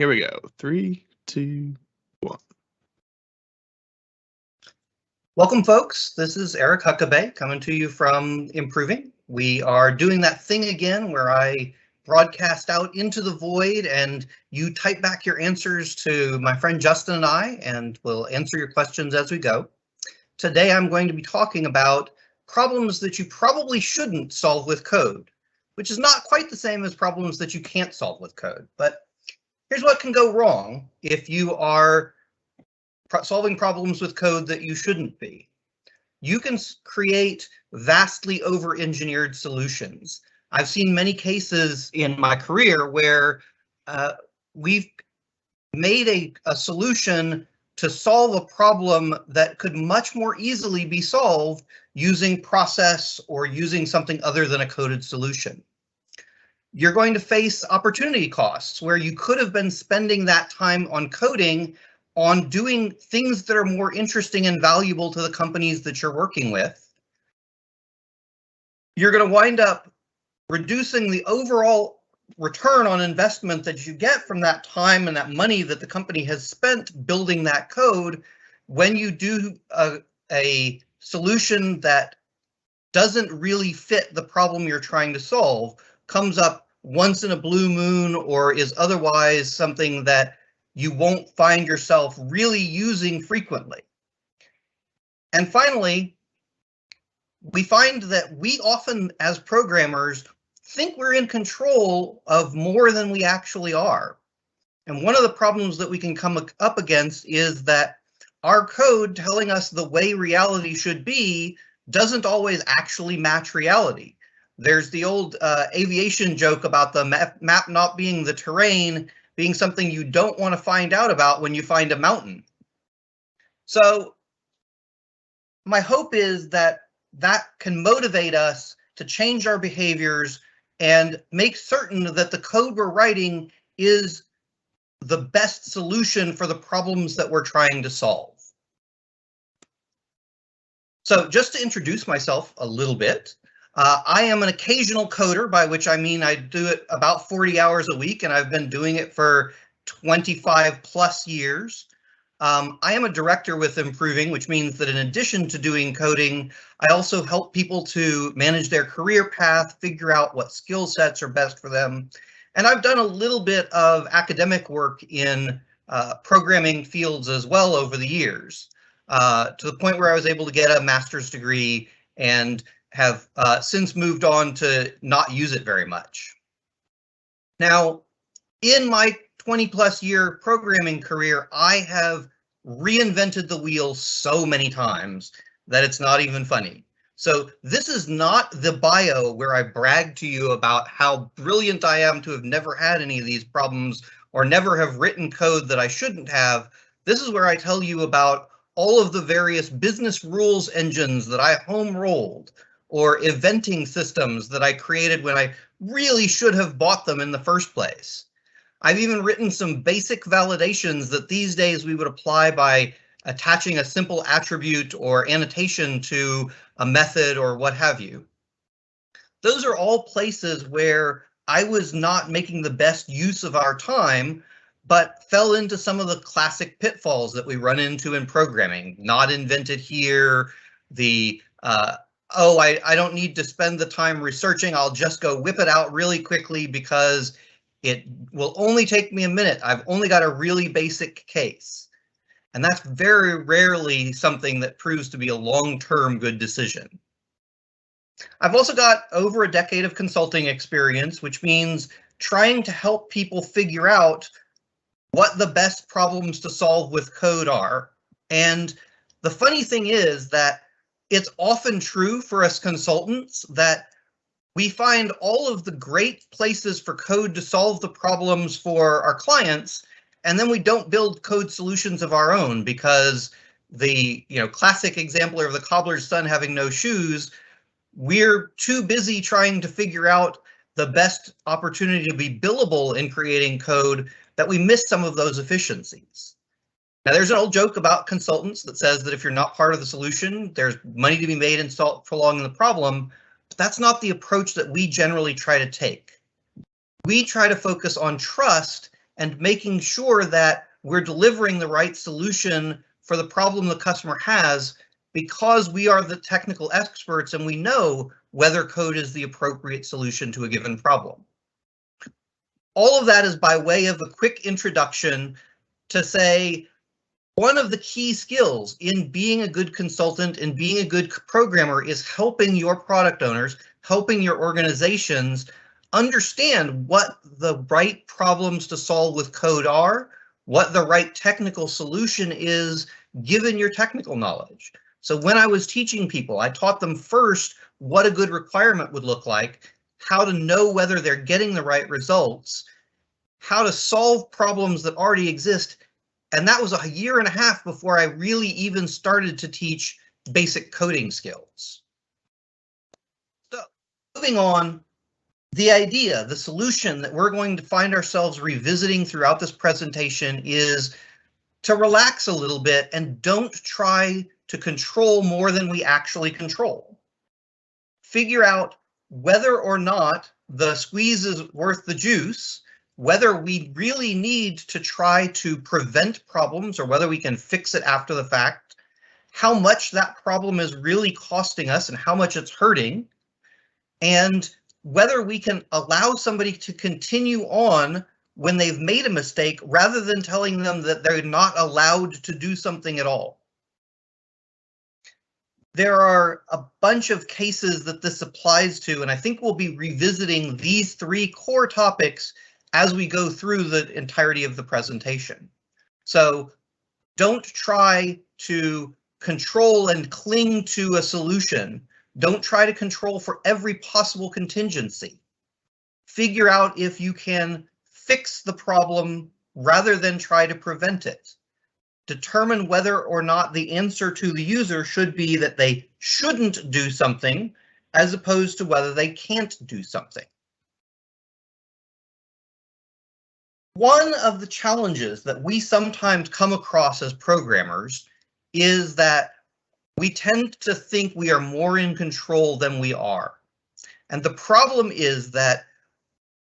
Here we go. 3, 2, 1. Welcome, folks. This is Eric Huckabay coming to you from Improving. We are doing that thing again where I broadcast out into the void and you type back your answers to my friend Justin and I, and we'll answer your questions as we go. Today, I'm going to be talking about problems that you probably shouldn't solve with code, which is not quite the same as problems that you can't solve with code. But here's what can go wrong if you are solving problems with code that you shouldn't be. You can create vastly over-engineered solutions. I've seen many cases in my career where we've made a solution to solve a problem that could much more easily be solved using process or using something other than a coded solution. You're going to face opportunity costs where you could have been spending that time on coding on doing things that are more interesting and valuable to the companies that you're working with. You're going to wind up reducing the overall return on investment that you get from that time and that money that the company has spent building that code when you do a solution that doesn't really fit the problem you're trying to solve, comes up once in a blue moon, or is otherwise something that you won't find yourself really using frequently. And finally, we find that we often, as programmers, think we're in control of more than we actually are. And one of the problems that we can come up against is that our code telling us the way reality should be doesn't always actually match reality. There's the old aviation joke about the map not being the terrain, being something you don't want to find out about when you find a mountain. So my hope is that that can motivate us to change our behaviors and make certain that the code we're writing is the best solution for the problems that we're trying to solve. So just to introduce myself a little bit, I am an occasional coder, by which I mean I do it about 40 hours a week, and I've been doing it for 25 plus years. I am a director with Improving, which means that in addition to doing coding, I also help people to manage their career path, figure out what skill sets are best for them. And I've done a little bit of academic work in programming fields as well over the years, to the point where I was able to get a master's degree and have since moved on to not use it very much. Now, in my 20+ year programming career, I have reinvented the wheel so many times that it's not even funny. So this is not the bio where I brag to you about how brilliant I am to have never had any of these problems or never have written code that I shouldn't have. This is where I tell you about all of the various business rules engines that I home rolled, or eventing systems that I created when I really should have bought them in the first place. I've even written some basic validations that these days we would apply by attaching a simple attribute or annotation to a method or what have you. Those are all places where I was not making the best use of our time, but fell into some of the classic pitfalls that we run into in programming. Not invented here, the oh, I don't need to spend the time researching, I'll just go whip it out really quickly because it will only take me a minute. I've only got a really basic case. And that's very rarely something that proves to be a long-term good decision. I've also got over a decade of consulting experience, which means trying to help people figure out what the best problems to solve with code are. And the funny thing is that it's often true for us consultants that we find all of the great places for code to solve the problems for our clients, and then we don't build code solutions of our own because the classic example of the cobbler's son having no shoes, we're too busy trying to figure out the best opportunity to be billable in creating code that we miss some of those efficiencies. Now, there's an old joke about consultants that says that if you're not part of the solution, there's money to be made in prolonging the problem, but that's not the approach that we generally try to take. We try to focus on trust and making sure that we're delivering the right solution for the problem the customer has, because we are the technical experts and we know whether code is the appropriate solution to a given problem. All of that is by way of a quick introduction to say, one of the key skills in being a good consultant and being a good programmer is helping your product owners, helping your organizations understand what the right problems to solve with code are, what the right technical solution is given your technical knowledge. So when I was teaching people, I taught them first what a good requirement would look like, how to know whether they're getting the right results, how to solve problems that already exist. And that was 1.5 years before I really even started to teach basic coding skills. So moving on, the idea, the solution that we're going to find ourselves revisiting throughout this presentation is to relax a little bit and don't try to control more than we actually control. Figure out whether or not the squeeze is worth the juice, whether we really need to try to prevent problems or whether we can fix it after the fact, how much that problem is really costing us and how much it's hurting, and whether we can allow somebody to continue on when they've made a mistake rather than telling them that they're not allowed to do something at all. There are a bunch of cases that this applies to, and I think we'll be revisiting these 3 core topics as we go through the entirety of the presentation. So don't try to control and cling to a solution. Don't try to control for every possible contingency. Figure out if you can fix the problem rather than try to prevent it. Determine whether or not the answer to the user should be that they shouldn't do something, as opposed to whether they can't do something. One of the challenges that we sometimes come across as programmers is that we tend to think we are more in control than we are. And the problem is that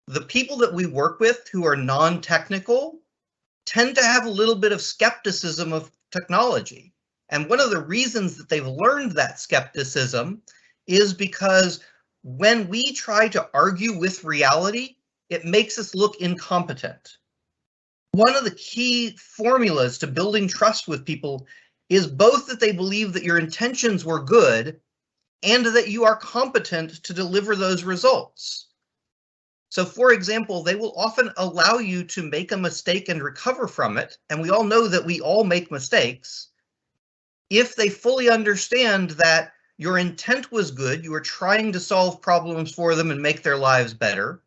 the people that we work with who are non-technical tend to have a little bit of skepticism of technology. And one of the reasons that they've learned that skepticism is because when we try to argue with reality, it makes us look incompetent. One of the key formulas to building trust with people is both that they believe that your intentions were good and that you are competent to deliver those results. So for example, they will often allow you to make a mistake and recover from it, and we all know that we all make mistakes, if they fully understand that your intent was good, you were trying to solve problems for them and make their lives better,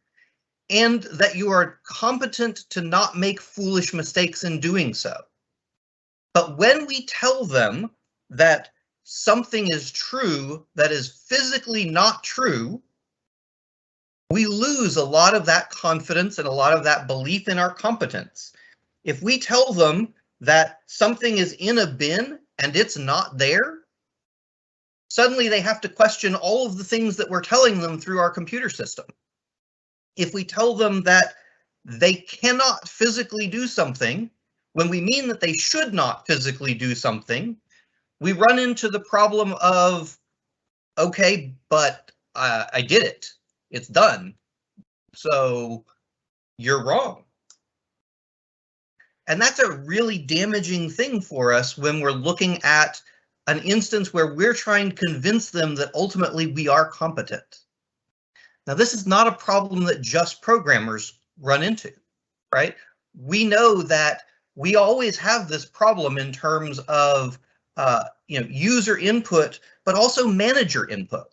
and that you are competent to not make foolish mistakes in doing so. But when we tell them that something is true that is physically not true, we lose a lot of that confidence and a lot of that belief in our competence. If we tell them that something is in a bin and it's not there, suddenly they have to question all of the things that we're telling them through our computer system. If we tell them that they cannot physically do something, when we mean that they should not physically do something, we run into the problem of, okay, but I did it. It's done. So you're wrong. And that's a really damaging thing for us when we're looking at an instance where we're trying to convince them that ultimately we are competent. Now, this is not a problem that just programmers run into, right? We know that we always have this problem in terms of user input, but also manager input.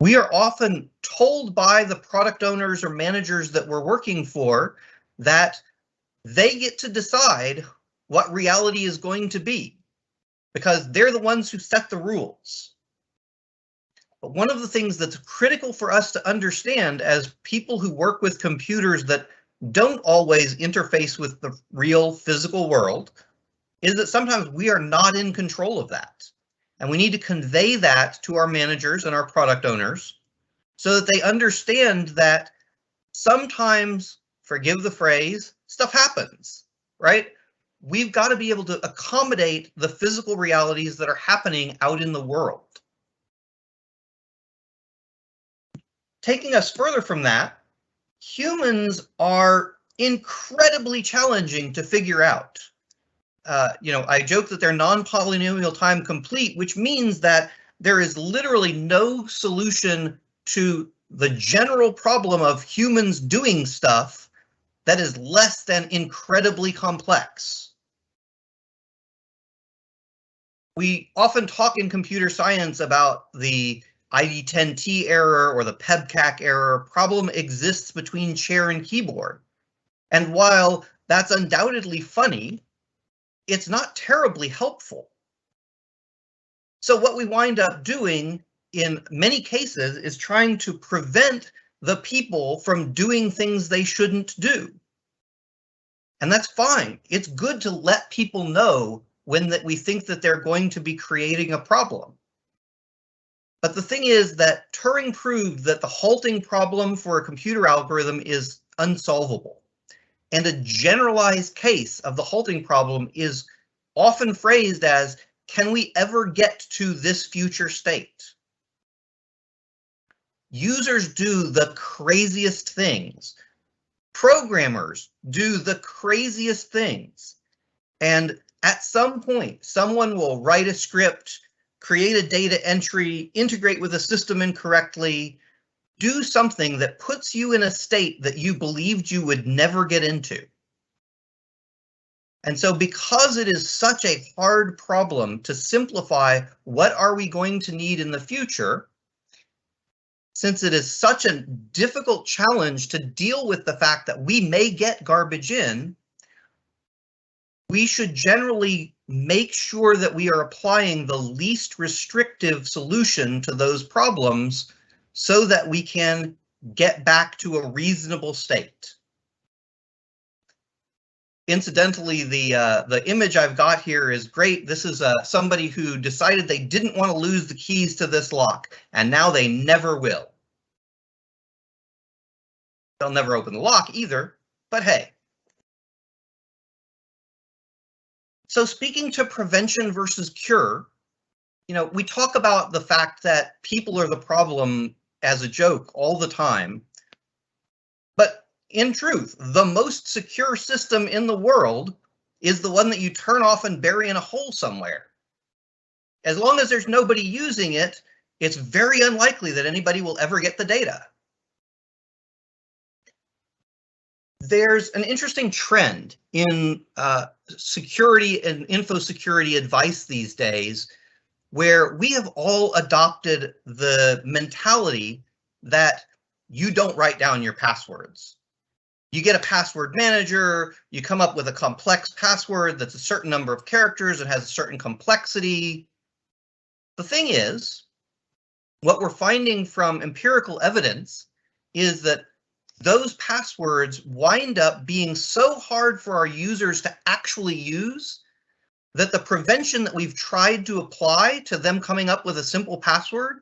We are often told by the product owners or managers that we're working for that they get to decide what reality is going to be because they're the ones who set the rules. But one of the things that's critical for us to understand as people who work with computers that don't always interface with the real physical world is that sometimes we are not in control of that. And we need to convey that to our managers and our product owners so that they understand that sometimes, forgive the phrase, stuff happens, right? We've got to be able to accommodate the physical realities that are happening out in the world. Taking us further from that, humans are incredibly challenging to figure out. I joke that they're non-polynomial time complete, which means that there is literally no solution to the general problem of humans doing stuff that is less than incredibly complex. We often talk in computer science about the ID10T error or the PEBCAC error. Problem exists between chair and keyboard. And while that's undoubtedly funny, it's not terribly helpful. So what we wind up doing in many cases is trying to prevent the people from doing things they shouldn't do. And that's fine. It's good to let people know when we think that they're going to be creating a problem. But the thing is that Turing proved that the halting problem for a computer algorithm is unsolvable. And a generalized case of the halting problem is often phrased as, can we ever get to this future state? Users do the craziest things. Programmers do the craziest things. And at some point, someone will write a script, create a data entry, integrate with a system incorrectly, do something that puts you in a state that you believed you would never get into. And so because it is such a hard problem to simplify what are we going to need in the future, since it is such a difficult challenge to deal with the fact that we may get garbage in, we should generally make sure that we are applying the least restrictive solution to those problems so that we can get back to a reasonable state. Incidentally, the image I've got here is great. This is somebody who decided they didn't want to lose the keys to this lock, and now they never will. They'll never open the lock either, but hey. So speaking to prevention versus cure, we talk about the fact that people are the problem as a joke all the time. But in truth, the most secure system in the world is the one that you turn off and bury in a hole somewhere. As long as there's nobody using it, it's very unlikely that anybody will ever get the data. There's an interesting trend in security and info security advice these days, where we have all adopted the mentality that you don't write down your passwords. You get a password manager, you come up with a complex password that's a certain number of characters, it has a certain complexity. The thing is, what we're finding from empirical evidence is that those passwords wind up being so hard for our users to actually use that the prevention that we've tried to apply to them coming up with a simple password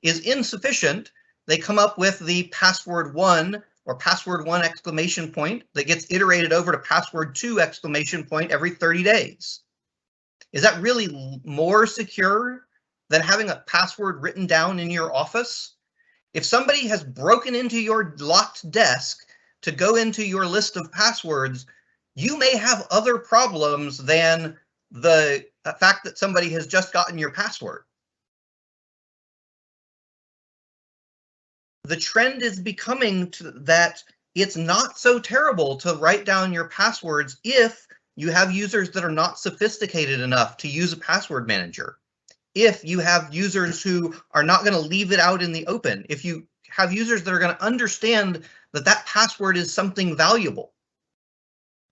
is insufficient. They come up with the password 1 or password 1 exclamation point that gets iterated over to password 2 exclamation point every 30 days. Is that really more secure than having a password written down in your office? If somebody has broken into your locked desk to go into your list of passwords, you may have other problems than the fact that somebody has just gotten your password. The trend is becoming that it's not so terrible to write down your passwords if you have users that are not sophisticated enough to use a password manager. If you have users who are not going to leave it out in the open, if you have users that are going to understand that that password is something valuable.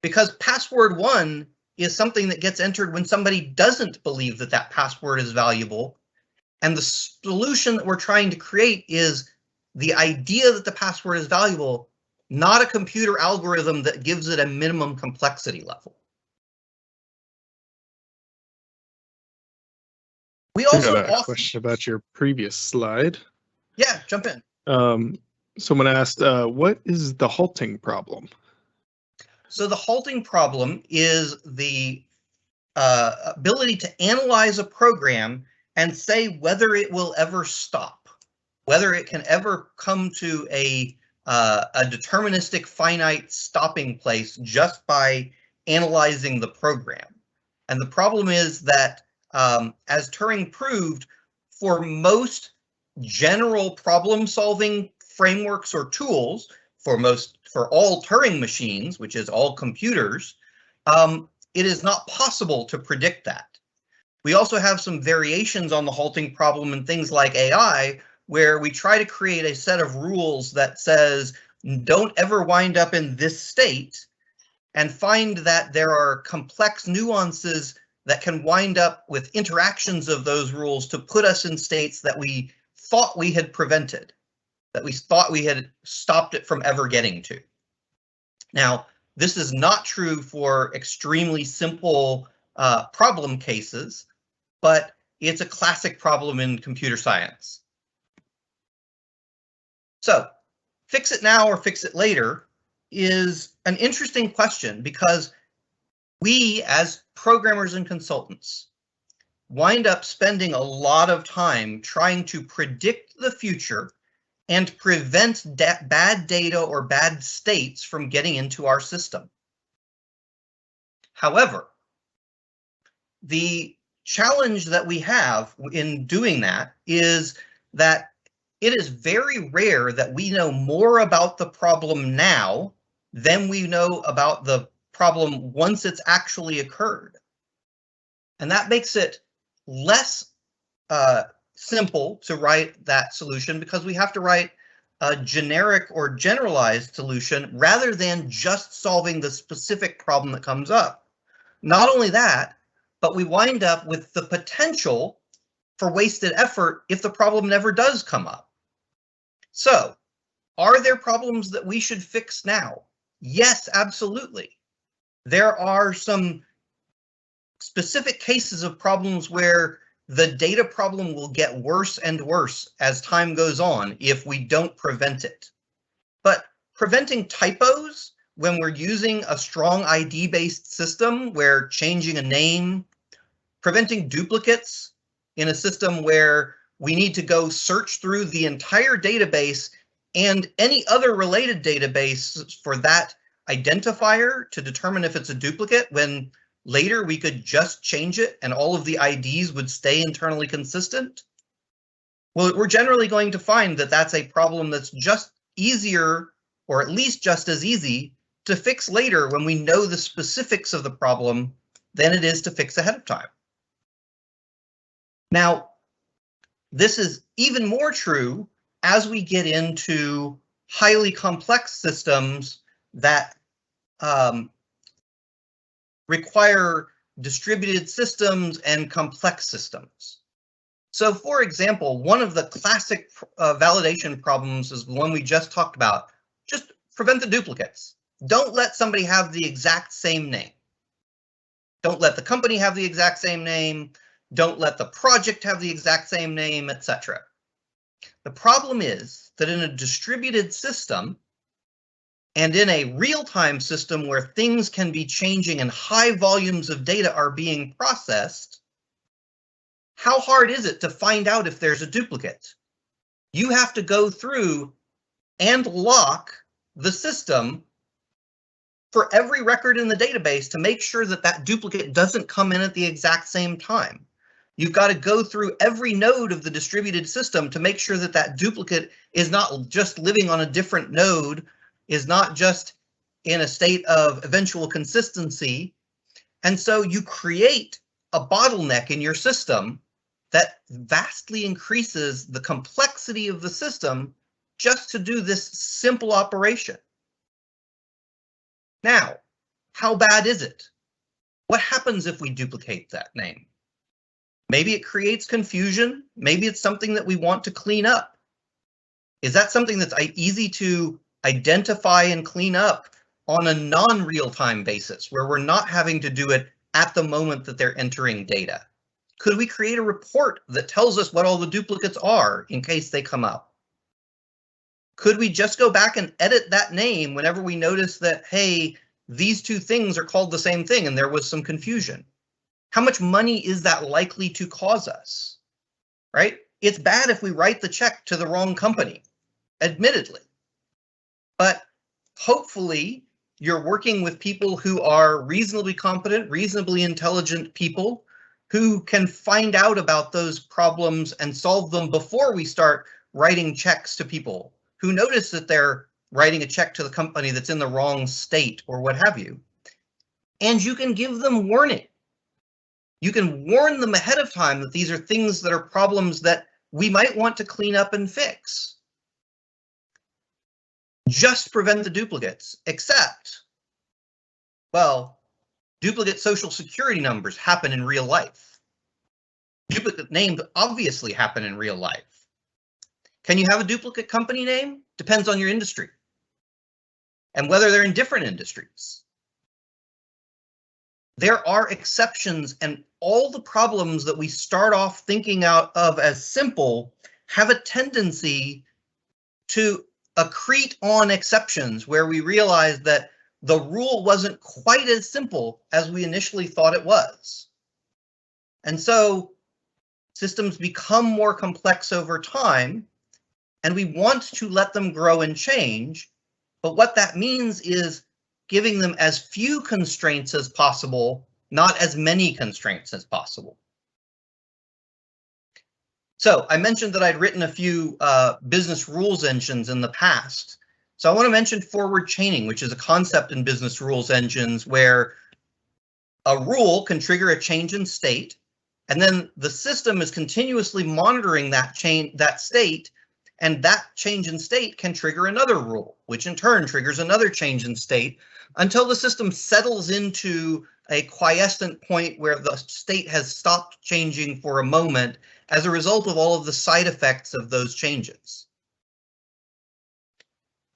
Because password 1 is something that gets entered when somebody doesn't believe that that password is valuable. And the solution that we're trying to create is the idea that the password is valuable, not a computer algorithm that gives it a minimum complexity level. We also got a question about your previous slide. Yeah, jump in. Someone asked, what is the halting problem? So the halting problem is the ability to analyze a program and say whether it will ever stop, whether it can ever come to a deterministic finite stopping place just by analyzing the program. And the problem is that, as Turing proved, for most general problem-solving frameworks or tools, for all Turing machines, which is all computers, it is not possible to predict that. We also have some variations on the halting problem in things like AI, where we try to create a set of rules that says, don't ever wind up in this state, and find that there are complex nuances that can wind up with interactions of those rules to put us in states that we thought we had prevented, that we thought we had stopped it from ever getting to. Now, this is not true for extremely simple problem cases, but it's a classic problem in computer science. So, fix it now or fix it later is an interesting question, because we, as programmers and consultants, wind up spending a lot of time trying to predict the future and prevent bad data or bad states from getting into our system. However, the challenge that we have in doing that is that it is very rare that we know more about the problem now than we know about the problem once it's actually occurred. And that makes it less simple to write that solution, because we have to write a generic or generalized solution rather than just solving the specific problem that comes up. Not only that, but we wind up with the potential for wasted effort if the problem never does come up. So, are there problems that we should fix now? Yes, absolutely. There are some specific cases of problems where the data problem will get worse and worse as time goes on if we don't prevent it. But preventing typos when we're using a strong ID-based system where changing a name, preventing duplicates in a system where we need to go search through the entire database and any other related database for that identifier to determine if it's a duplicate, when later we could just change it and all of the IDs would stay internally consistent. Well, we're generally going to find that that's a problem that's just easier, or at least just as easy, to fix later when we know the specifics of the problem than it is to fix ahead of time. Now, this is even more true as we get into highly complex systems that require distributed systems and complex systems. So, for example, one of the classic validation problems is the one we just talked about. Just prevent the duplicates. Don't let somebody have the exact same name. Don't let the company have the exact same name. Don't let the project have the exact same name, etc. The problem is that in a distributed system and in a real-time system where things can be changing and high volumes of data are being processed, how hard is it to find out if there's a duplicate? You have to go through and lock the system for every record in the database to make sure that that duplicate doesn't come in at the exact same time. You've got to go through every node of the distributed system to make sure that that duplicate is not just living on a different node, is not just in a state of eventual consistency. And so you create a bottleneck in your system that vastly increases the complexity of the system just to do this simple operation. Now, how bad is it? What happens if we duplicate that name? Maybe it creates confusion. Maybe it's something that we want to clean up. Is that something that's easy to identify and clean up on a non-real-time basis, where we're not having to do it at the moment that they're entering data? Could we create a report that tells us what all the duplicates are in case they come up? Could we just go back and edit that name whenever we notice that, hey, these two things are called the same thing and there was some confusion. How much money is that likely to cause us, right? It's bad if we write the check to the wrong company, admittedly. But hopefully you're working with people who are reasonably competent, reasonably intelligent people who can find out about those problems and solve them before we start writing checks to people who notice that they're writing a check to the company that's in the wrong state or what have you. And you can give them warning. You can warn them ahead of time that these are things that are problems that we might want to clean up and fix. Just prevent the duplicates, except, well, duplicate social security numbers happen in real life. Duplicate names obviously happen in real life. Can you have a duplicate company name? Depends on your industry and whether they're in different industries. There are exceptions, and all the problems that we start off thinking out of as simple have a tendency to accrete on exceptions where we realize that the rule wasn't quite as simple as we initially thought it was. And so systems become more complex over time, and we want to let them grow and change. But what that means is giving them as few constraints as possible, not as many constraints as possible. So I mentioned that I'd written a few business rules engines in the past. So I want to mention forward chaining, which is a concept in business rules engines where a rule can trigger a change in state, and then the system is continuously monitoring that state, and that change in state can trigger another rule, which in turn triggers another change in state until the system settles into a quiescent point where the state has stopped changing for a moment as a result of all of the side effects of those changes.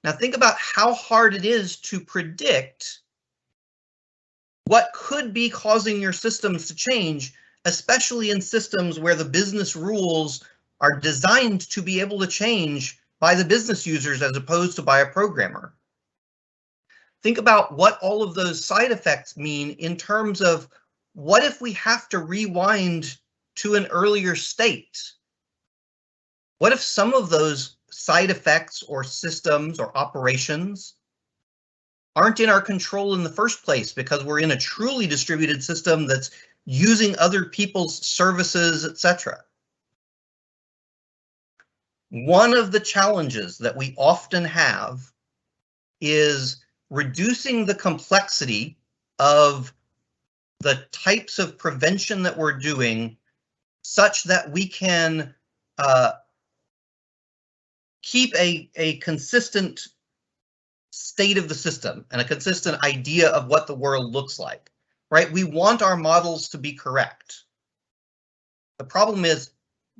Now think about how hard it is to predict what could be causing your systems to change, especially in systems where the business rules are designed to be able to change by the business users as opposed to by a programmer. Think about what all of those side effects mean in terms of what if we have to rewind to an earlier state? What if some of those side effects or systems or operations aren't in our control in the first place because we're in a truly distributed system that's using other people's services, etc.? One of the challenges that we often have is reducing the complexity of the types of prevention that we're doing such that we can keep a consistent state of the system and a consistent idea of what the world looks like, right? We want our models to be correct. The problem is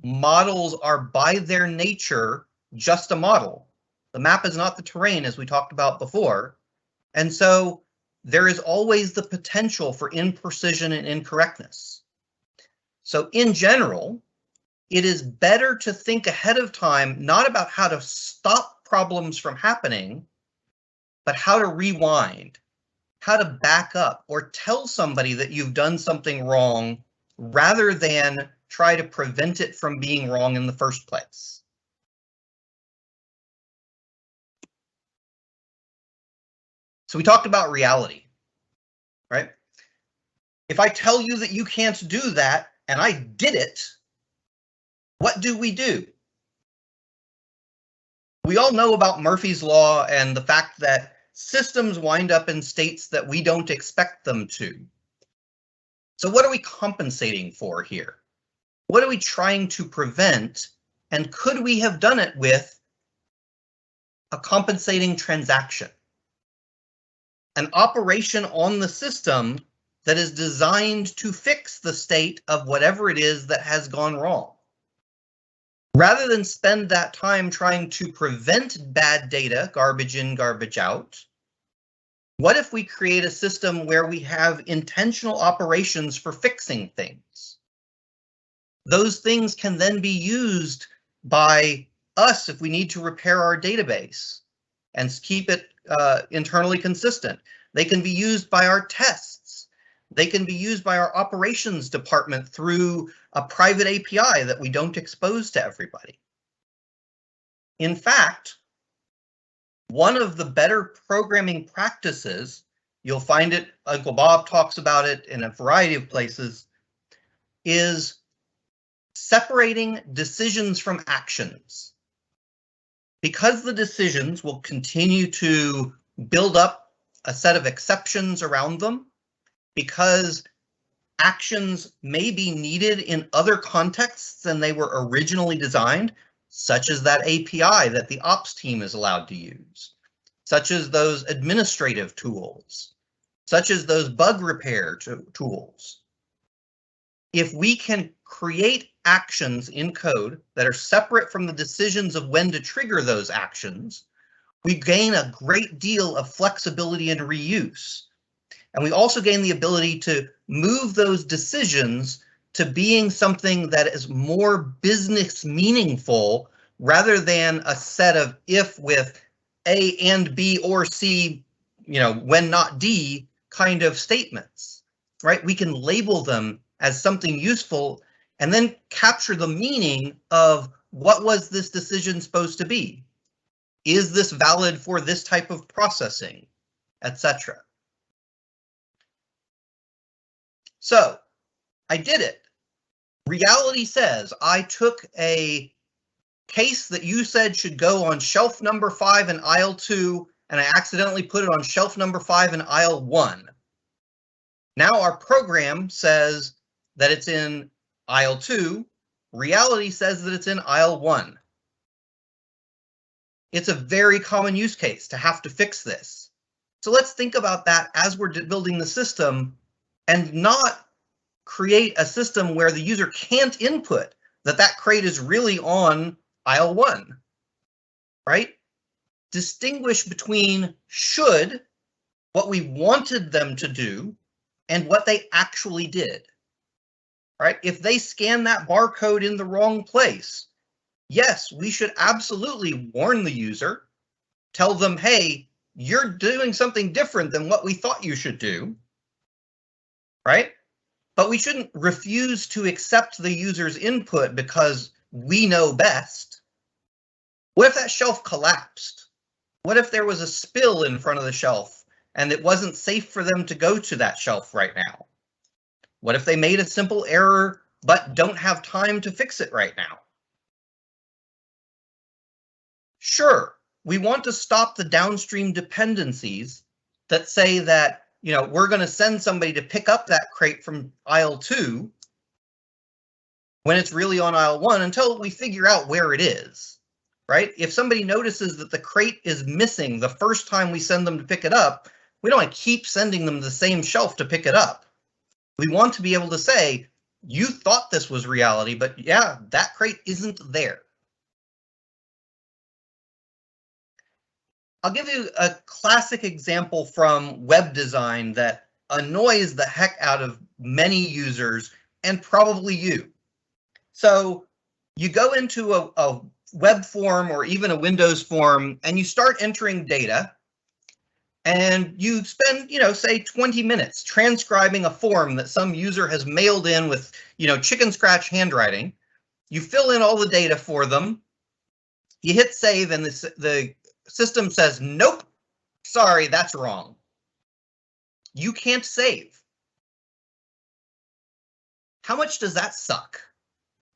models are by their nature just a model. The map is not the terrain, as we talked about before. And so there is always the potential for imprecision and incorrectness. So in general, it is better to think ahead of time, not about how to stop problems from happening, but how to rewind, how to back up, or tell somebody that you've done something wrong rather than try to prevent it from being wrong in the first place. So we talked about reality, right? If I tell you that you can't do that and I did it, what do? We all know about Murphy's Law and the fact that systems wind up in states that we don't expect them to. So what are we compensating for here? What are we trying to prevent? And could we have done it with a compensating transaction? An operation on the system that is designed to fix the state of whatever it is that has gone wrong. Rather than spend that time trying to prevent bad data, garbage in, garbage out, what if we create a system where we have intentional operations for fixing things? Those things can then be used by us if we need to repair our database and keep it internally consistent. They can be used by our tests. They can be used by our operations department through a private API that we don't expose to everybody. In fact, one of the better programming practices, you'll find it, Uncle Bob talks about it in a variety of places, is separating decisions from actions. Because the decisions will continue to build up a set of exceptions around them, because actions may be needed in other contexts than they were originally designed, such as that API that the ops team is allowed to use, such as those administrative tools, such as those bug repair tools. If we can create actions in code that are separate from the decisions of when to trigger those actions, we gain a great deal of flexibility and reuse. And we also gain the ability to move those decisions to being something that is more business meaningful rather than a set of if with A and B or C, when not D kind of statements, right? We can label them as something useful and then capture the meaning of what was this decision supposed to be? Is this valid for this type of processing, etc. So I did it. Reality says I took a case that you said should go on shelf number 5 in aisle 2, and I accidentally put it on shelf number 5 in aisle 1. Now our program says that it's in aisle 2. Reality says that it's in aisle 1. It's a very common use case to have to fix this. So let's think about that as we're building the system and not create a system where the user can't input that crate is really on aisle 1, right? Distinguish between should, what we wanted them to do, and what they actually did, right? If they scan that barcode in the wrong place, yes, we should absolutely warn the user, tell them, hey, you're doing something different than what we thought you should do, right? But we shouldn't refuse to accept the user's input because we know best. What if that shelf collapsed? What if there was a spill in front of the shelf and it wasn't safe for them to go to that shelf right now? What if they made a simple error but don't have time to fix it right now? Sure, we want to stop the downstream dependencies that say that, we're going to send somebody to pick up that crate from aisle 2 when it's really on aisle 1 until we figure out where it is, right? If somebody notices that the crate is missing the first time we send them to pick it up, we don't want to keep sending them to the same shelf to pick it up. We want to be able to say, you thought this was reality, but yeah, that crate isn't there. I'll give you a classic example from web design that annoys the heck out of many users and probably you. So you go into a web form or even a Windows form and you start entering data and you spend, say 20 minutes transcribing a form that some user has mailed in with, chicken scratch handwriting. You fill in all the data for them. You hit save and the system says, nope, sorry, that's wrong. You can't save. How much does that suck?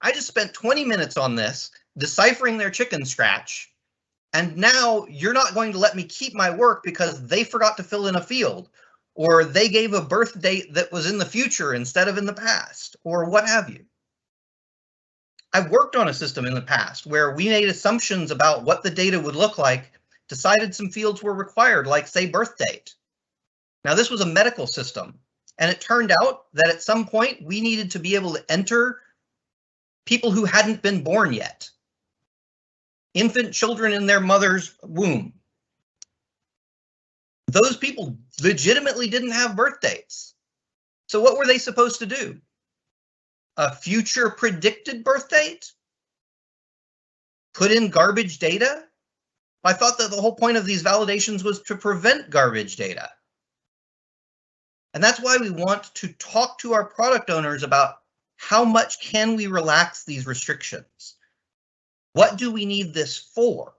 I just spent 20 minutes on this, deciphering their chicken scratch, and now you're not going to let me keep my work because they forgot to fill in a field, or they gave a birth date that was in the future instead of in the past, or what have you. I've worked on a system in the past where we made assumptions about what the data would look like, decided some fields were required, like say birth date. Now this was a medical system, and it turned out that at some point we needed to be able to enter people who hadn't been born yet. Infant children in their mother's womb. Those people legitimately didn't have birth dates. So what were they supposed to do? A future predicted birth date? Put in garbage data? I thought that the whole point of these validations was to prevent garbage data. And that's why we want to talk to our product owners about how much can we relax these restrictions? What do we need this for?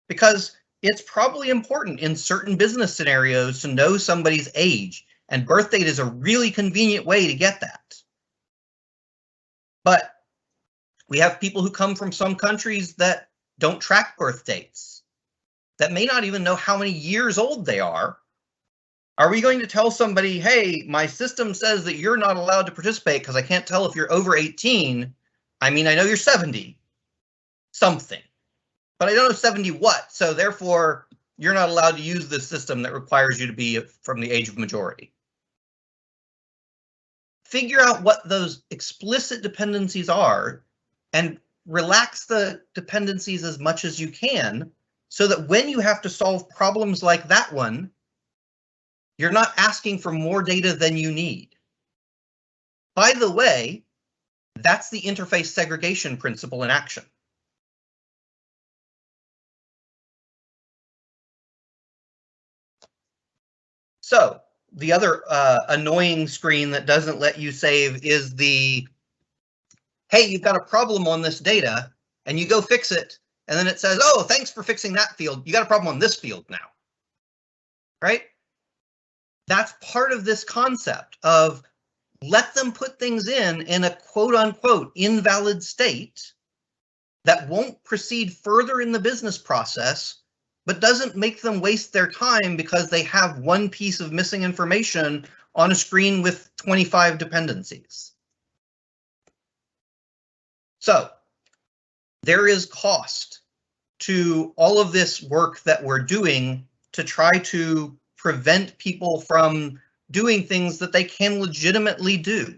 Because it's probably important in certain business scenarios to know somebody's age, and birth date is a really convenient way to get that. But we have people who come from some countries that don't track birth dates, that may not even know how many years old they are. Are we going to tell somebody, hey, my system says that you're not allowed to participate because I can't tell if you're over 18. I mean, I know you're 70 something, but I don't know 70 what. So therefore, you're not allowed to use this system that requires you to be from the age of majority. Figure out what those explicit dependencies are and relax the dependencies as much as you can so that when you have to solve problems like that one, you're not asking for more data than you need. By the way, that's the interface segregation principle in action. So the other annoying screen that doesn't let you save is the, hey, you've got a problem on this data, and you go fix it, and then it says, oh, thanks for fixing that field. You got a problem on this field now, right? That's part of this concept of let them put things in a quote unquote invalid state that won't proceed further in the business process, but doesn't make them waste their time because they have one piece of missing information on a screen with 25 dependencies. So there is cost to all of this work that we're doing to try to prevent people from doing things that they can legitimately do.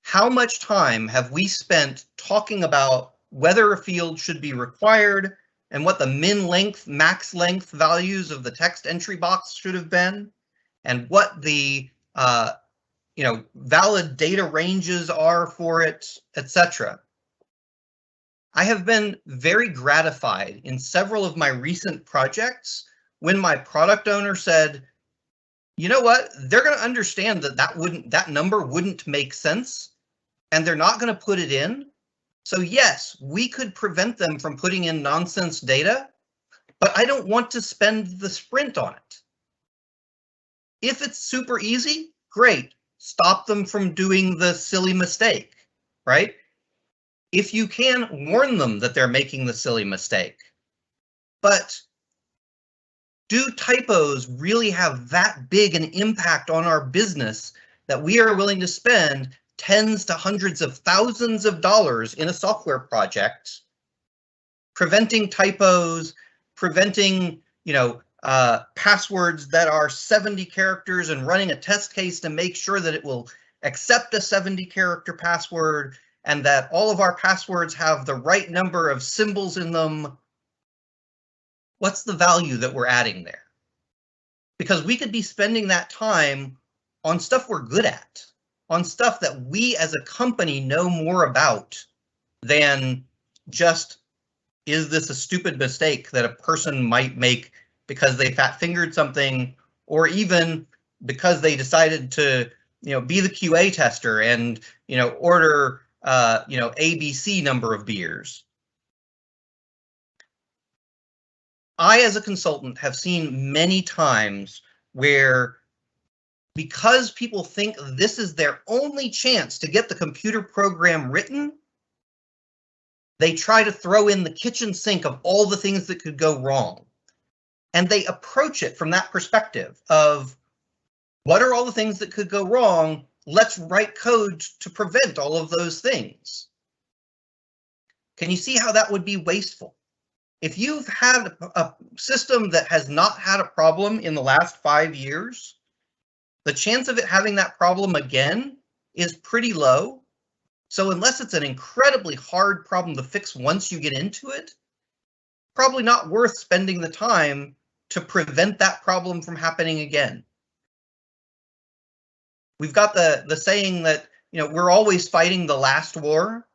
How much time have we spent talking about whether a field should be required and what the min length, max length values of the text entry box should have been, and what the valid data ranges are for it, etc. I have been very gratified in several of my recent projects when my product owner said, you know what, they're going to understand that that number wouldn't make sense, and they're not going to put it in. So yes, we could prevent them from putting in nonsense data, but I don't want to spend the sprint on it. If it's super easy, great. Stop them from doing the silly mistake, right? If you can, warn them that they're making the silly mistake. But do typos really have that big an impact on our business that we are willing to spend tens to hundreds of thousands of dollars in a software project, preventing typos, preventing, passwords that are 70 characters and running a test case to make sure that it will accept a 70-character password and that all of our passwords have the right number of symbols in them? What's the value that we're adding there? Because we could be spending that time on stuff we're good at, on stuff that we as a company know more about than just, is this a stupid mistake that a person might make because they fat-fingered something, or even because they decided to, be the QA tester and, order, ABC number of beers. I, as a consultant, have seen many times where, because people think this is their only chance to get the computer program written, they try to throw in the kitchen sink of all the things that could go wrong. And they approach it from that perspective of, what are all the things that could go wrong? Let's write code to prevent all of those things. Can you see how that would be wasteful? If you've had a system that has not had a problem in the last 5 years, the chance of it having that problem again is pretty low. So unless it's an incredibly hard problem to fix once you get into it, probably not worth spending the time to prevent that problem from happening again. We've got the saying that, we're always fighting the last war,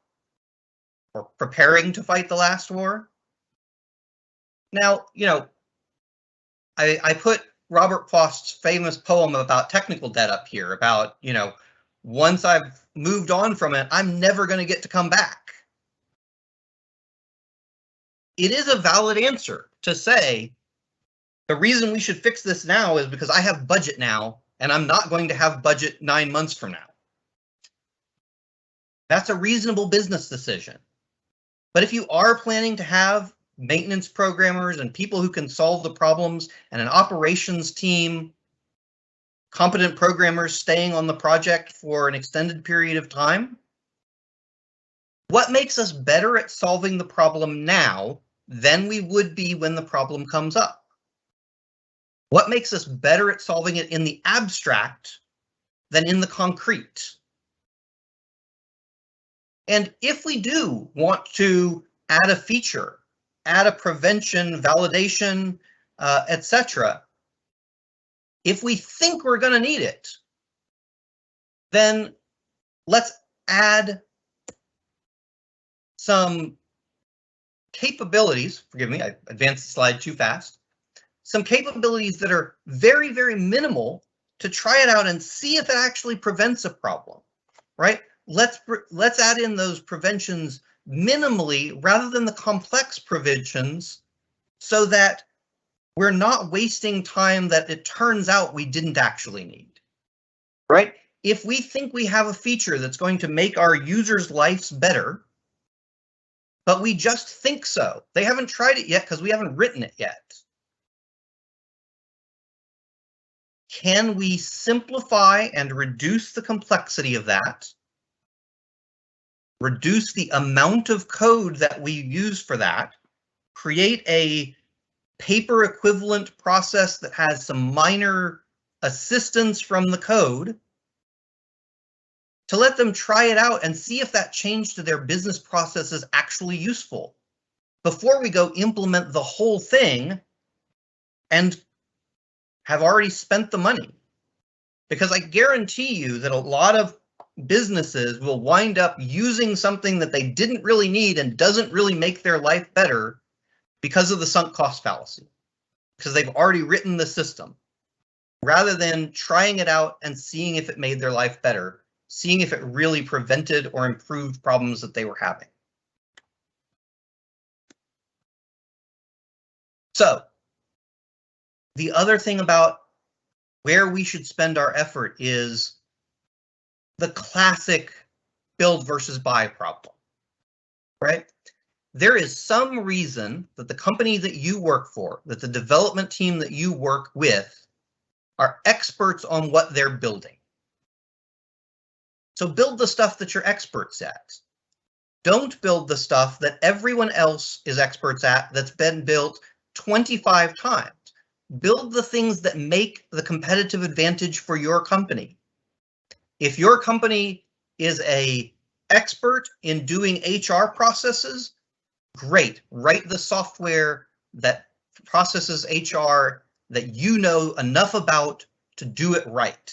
or preparing to fight the last war. Now, I put Robert Frost's famous poem about technical debt up here, about, once I've moved on from it, I'm never going to get to come back. It is a valid answer to say, the reason we should fix this now is because I have budget now, and I'm not going to have budget 9 months from now. That's a reasonable business decision. But if you are planning to have maintenance programmers and people who can solve the problems and an operations team, competent programmers staying on the project for an extended period of time, what makes us better at solving the problem now than we would be when the problem comes up? What makes us better at solving it in the abstract than in the concrete? And if we do want to add a feature, add a prevention, validation, etc., if we think we're going to need it, then let's add some capabilities. Forgive me, I advanced the slide too fast. Some capabilities that are very, very minimal to try it out and see if it actually prevents a problem, right? Let's add in those preventions minimally rather than the complex preventions, so that we're not wasting time that it turns out we didn't actually need, right? If we think we have a feature that's going to make our users' lives better, but we just think so, they haven't tried it yet because we haven't written it yet. Can we simplify and reduce the complexity of that? Reduce the amount of code that we use for that, create a paper equivalent process that has some minor assistance from the code to let them try it out and see if that change to their business process is actually useful before we go implement the whole thing and have already spent the money. Because I guarantee you that a lot of businesses will wind up using something that they didn't really need and doesn't really make their life better because of the sunk cost fallacy, because they've already written the system, rather than trying it out and seeing if it made their life better, seeing if it really prevented or improved problems that they were having. So the other thing about where we should spend our effort is the classic build versus buy problem, right? There is some reason that the company that you work for, that the development team that you work with, are experts on what they're building. So build the stuff that you're experts at. Don't build the stuff that everyone else is experts at that's been built 25 times. Build the things that make the competitive advantage for your company. If your company is an expert in doing HR processes, great. Write the software that processes HR that you know enough about to do it right.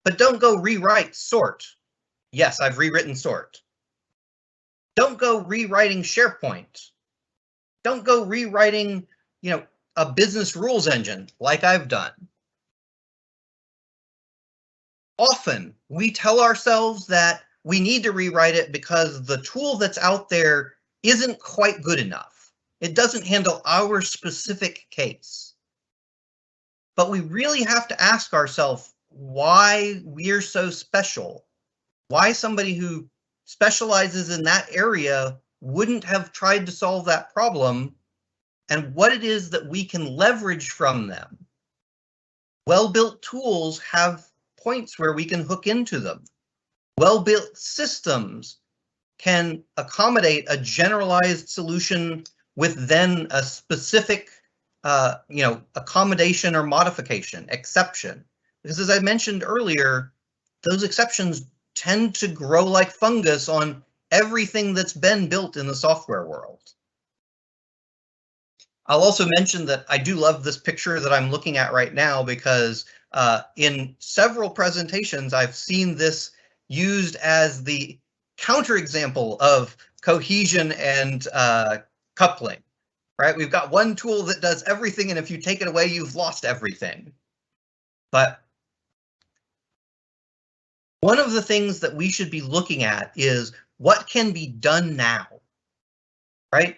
But don't go rewrite sort. Yes, I've rewritten sort. Don't go rewriting SharePoint. Don't go rewriting, a business rules engine like I've done. Often we tell ourselves that we need to rewrite it because the tool that's out there isn't quite good enough. It doesn't handle our specific case. But we really have to ask ourselves why we're so special, why somebody who specializes in that area wouldn't have tried to solve that problem, and what it is that we can leverage from them. Well-built tools have points where we can hook into them. Well-built systems can accommodate a generalized solution with then a specific, accommodation or modification, exception. Because as I mentioned earlier, those exceptions tend to grow like fungus on everything that's been built in the software world. I'll also mention that I do love this picture that I'm looking at right now, because in several presentations, I've seen this used as the counterexample of cohesion and coupling. right? We've got one tool that does everything, and if you take it away, you've lost everything. But one of the things that we should be looking at is what can be done now, right?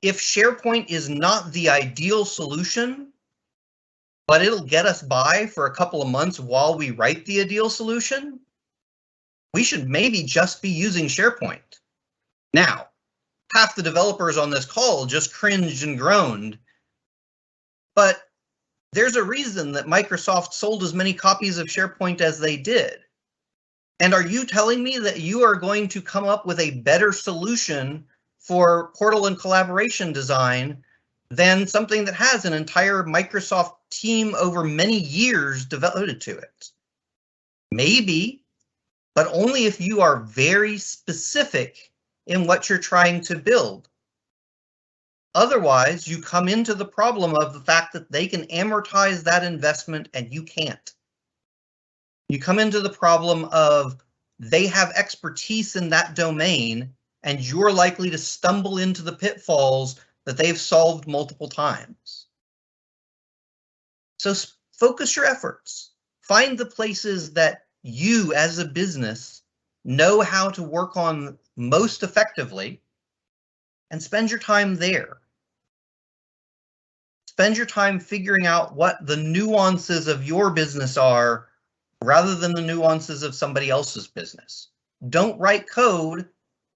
If SharePoint is not the ideal solution, but it'll get us by for a couple of months while we write the ideal solution, we should maybe just be using SharePoint. Now, half the developers on this call just cringed and groaned, but there's a reason that Microsoft sold as many copies of SharePoint as they did. And are you telling me that you are going to come up with a better solution for portal and collaboration design than something that has an entire Microsoft team over many years devoted to it? Maybe, but only if you are very specific in what you're trying to build. Otherwise, you come into the problem of the fact that they can amortize that investment and you can't. You come into the problem of they have expertise in that domain and you're likely to stumble into the pitfalls that they've solved multiple times. So focus your efforts. Find the places that you as a business know how to work on most effectively and spend your time there. Spend your time figuring out what the nuances of your business are rather than the nuances of somebody else's business. Don't write code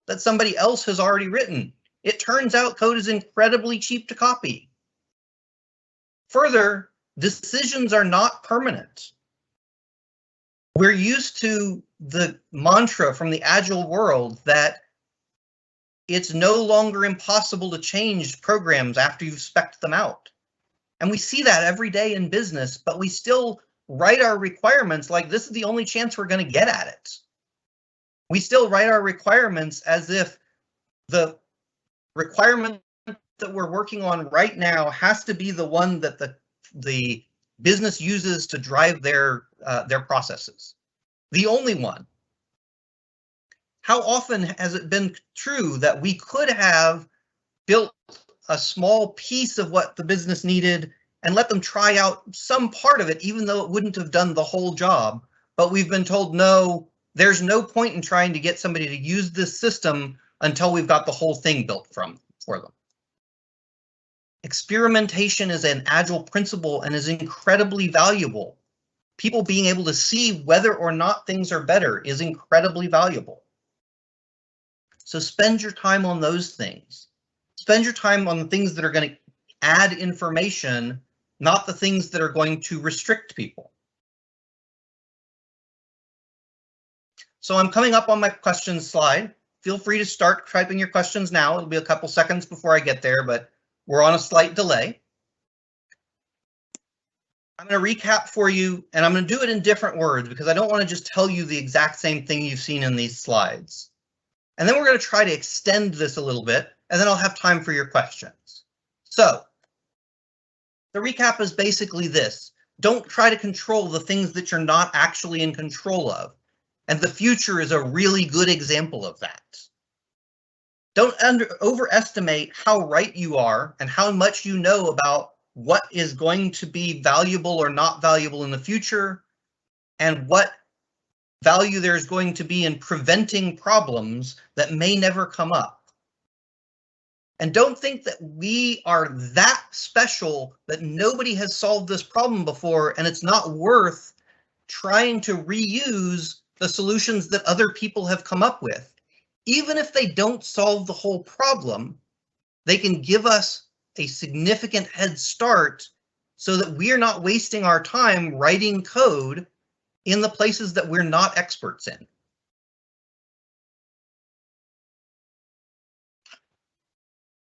that somebody else has already written. It turns out code is incredibly cheap to copy. Further, decisions are not permanent. We're used to the mantra from the agile world that it's no longer impossible to change programs after you've spec'd them out. And we see that every day in business, but we still write our requirements like this is the only chance we're going to get at it. We still write our requirements as if the requirement that we're working on right now has to be the one that the business uses to drive their processes. The only one. How often has it been true that we could have built a small piece of what the business needed and let them try out some part of it, even though it wouldn't have done the whole job? But we've been told, no, there's no point in trying to get somebody to use this system until we've got the whole thing built for them. Experimentation is an agile principle and is incredibly valuable. People being able to see whether or not things are better is incredibly valuable. So spend your time on those things. Spend your time on the things that are going to add information, not the things that are going to restrict people. So I'm coming up on my questions slide. Feel free to start typing your questions now. It'll be a couple seconds before I get there, but we're on a slight delay. I'm going to recap for you, and I'm going to do it in different words because I don't want to just tell you the exact same thing you've seen in these slides. And then we're going to try to extend this a little bit, and then I'll have time for your questions. So the recap is basically this. Don't try to control the things that you're not actually in control of. And the future is a really good example of that. Don't overestimate how right you are and how much you know about what is going to be valuable or not valuable in the future, and what value there's going to be in preventing problems that may never come up. And don't think that we are that special that nobody has solved this problem before and it's not worth trying to reuse the solutions that other people have come up with. Even if they don't solve the whole problem, they can give us a significant head start so that we're not wasting our time writing code in the places that we're not experts in.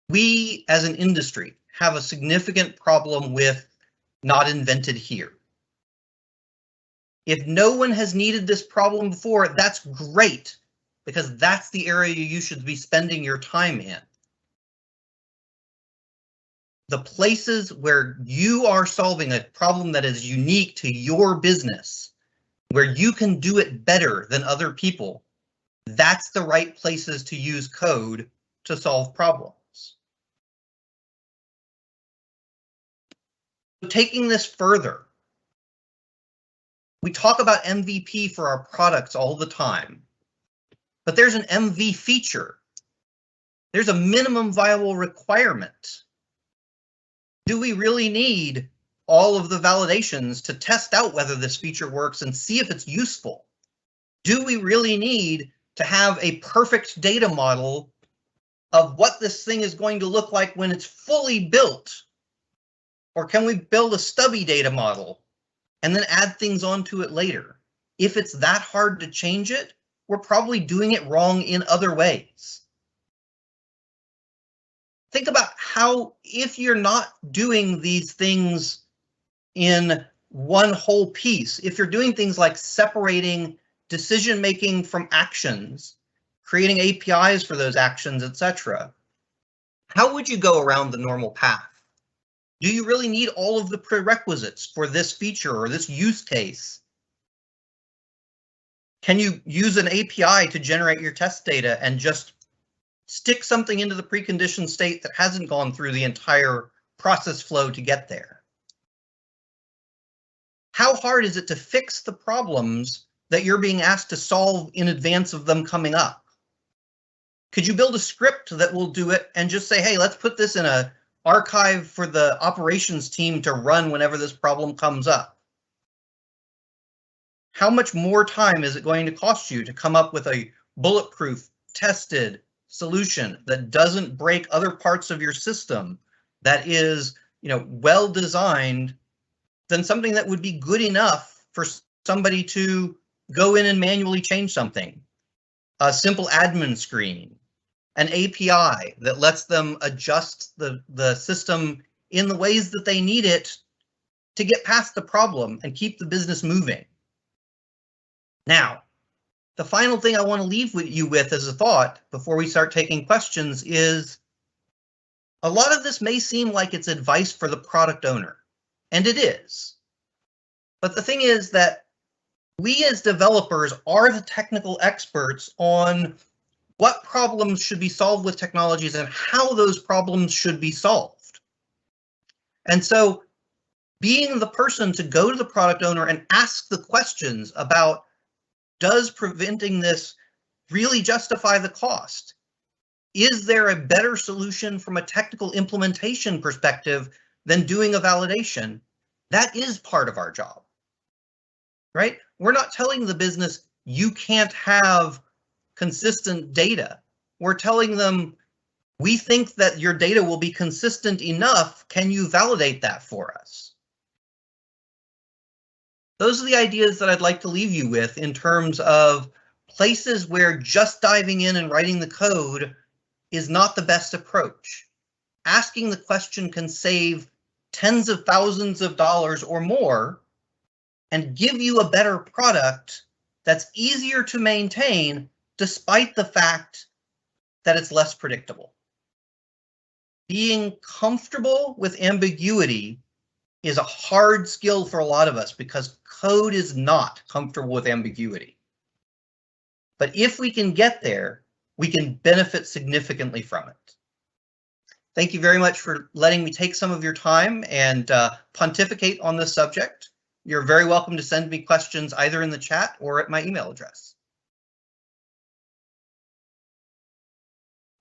We, as an industry, have a significant problem with not invented here. If no one has needed this problem before, that's great, because that's the area you should be spending your time in. The places where you are solving a problem that is unique to your business, where you can do it better than other people, that's the right places to use code to solve problems. Taking this further, we talk about MVP for our products all the time, but there's an MV feature. There's a minimum viable requirement. Do we really need all of the validations to test out whether this feature works and see if it's useful? Do we really need to have a perfect data model of what this thing is going to look like when it's fully built? Or can we build a stubby data model and then add things onto it later? If it's that hard to change it, we're probably doing it wrong in other ways. Think about how, if you're not doing these things in one whole piece, if you're doing things like separating decision-making from actions, creating APIs for those actions, etc., how would you go around the normal path? Do you really need all of the prerequisites for this feature or this use case? Can you use an API to generate your test data and just stick something into the preconditioned state that hasn't gone through the entire process flow to get there? How hard is it to fix the problems that you're being asked to solve in advance of them coming up? Could you build a script that will do it and just say, hey, let's put this in an archive for the operations team to run whenever this problem comes up? How much more time is it going to cost you to come up with a bulletproof, tested solution that doesn't break other parts of your system, that is, well designed, than something that would be good enough for somebody to go in and manually change something? A simple admin screen, an API that lets them adjust the system in the ways that they need it to get past the problem and keep the business moving. Now, the final thing I want to leave you with as a thought before we start taking questions is, a lot of this may seem like it's advice for the product owner, and it is. But the thing is that we as developers are the technical experts on what problems should be solved with technologies and how those problems should be solved. And so being the person to go to the product owner and ask the questions about, does preventing this really justify the cost? Is there a better solution from a technical implementation perspective than doing a validation? That is part of our job, right? We're not telling the business you can't have consistent data. We're telling them, we think that your data will be consistent enough. Can you validate that for us? Those are the ideas that I'd like to leave you with in terms of places where just diving in and writing the code is not the best approach. Asking the question can save tens of thousands of dollars or more and give you a better product that's easier to maintain, despite the fact that it's less predictable. Being comfortable with ambiguity is a hard skill for a lot of us because code is not comfortable with ambiguity. But if we can get there, we can benefit significantly from it. Thank you very much for letting me take some of your time and pontificate on this subject. You're very welcome to send me questions either in the chat or at my email address.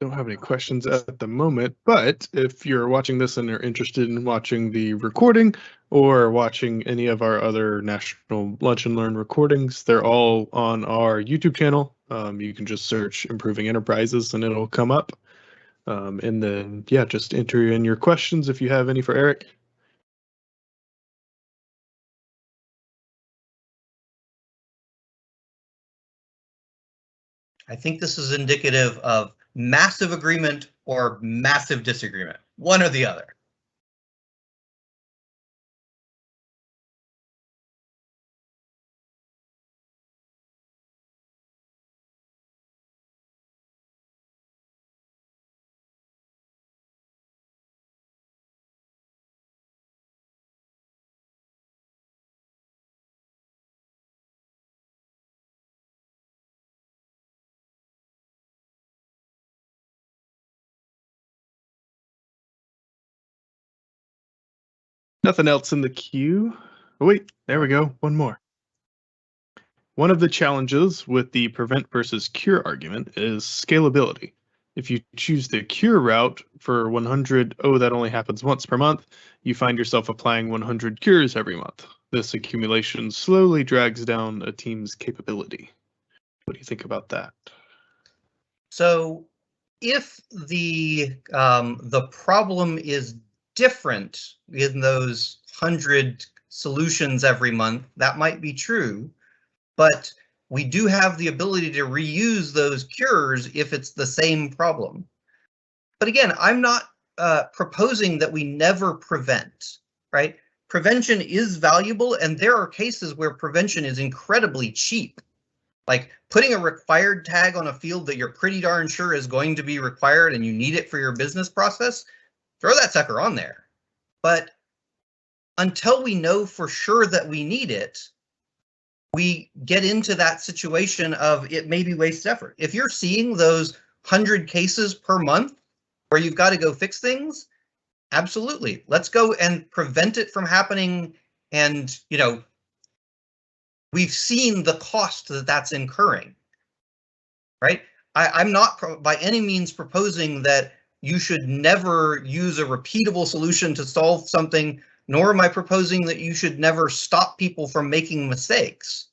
Don't have any questions at the moment, but if you're watching this and are interested in watching the recording or watching any of our other National Lunch and Learn recordings, they're all on our YouTube channel. You can just search Improving Enterprises and it'll come up. And then, yeah, just enter in your questions if you have any for Eric. I think this is indicative of massive agreement or massive disagreement, one or the other. Nothing else in the queue. Oh, wait, there we go. One more. One of the challenges with the prevent versus cure argument is scalability. If you choose the cure route for 100, oh, that only happens once per month, you find yourself applying 100 cures every month. This accumulation slowly drags down a team's capability. What do you think about that? So if the problem is different in those 100 solutions every month, that might be true, but we do have the ability to reuse those cures if it's the same problem. But again, I'm not proposing that we never prevent, right? Prevention is valuable, and there are cases where prevention is incredibly cheap. Like putting a required tag on a field that you're pretty darn sure is going to be required and you need it for your business process, throw that sucker on there. But until we know for sure that we need it, we get into that situation of it may be wasted effort. If you're seeing those 100 cases per month where you've got to go fix things, absolutely. Let's go and prevent it from happening. And, you know, we've seen the cost that that's incurring, right? I'm not by any means proposing that you should never use a repeatable solution to solve something, nor am I proposing that you should never stop people from making mistakes.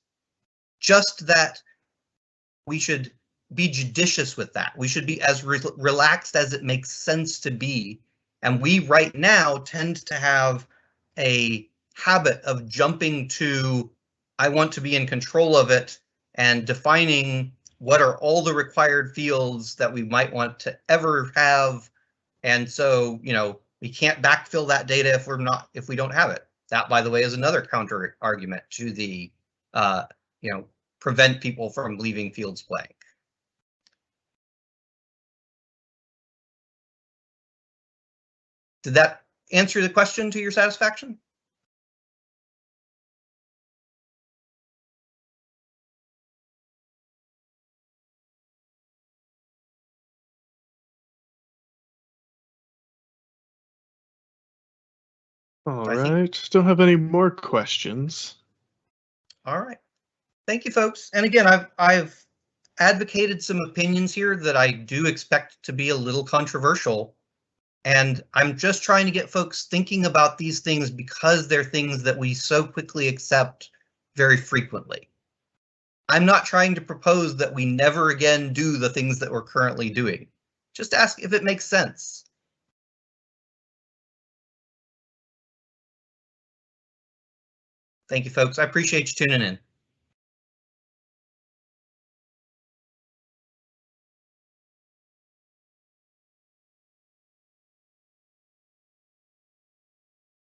Just that we should be judicious with that. We should be as relaxed as it makes sense to be. And we right now tend to have a habit of jumping to, I want to be in control of it, and defining what are all the required fields that we might want to ever have. And so, you know, we can't backfill that data if we don't have it. That, by the way, is another counter argument to the, you know, prevent people from leaving fields blank. Did that answer the question to your satisfaction? All right, don't have any more questions. All right, thank you, folks. And again, I've advocated some opinions here that I do expect to be a little controversial. And I'm just trying to get folks thinking about these things because they're things that we so quickly accept very frequently. I'm not trying to propose that we never again do the things that we're currently doing. Just ask if it makes sense. Thank you, folks. I appreciate you tuning in.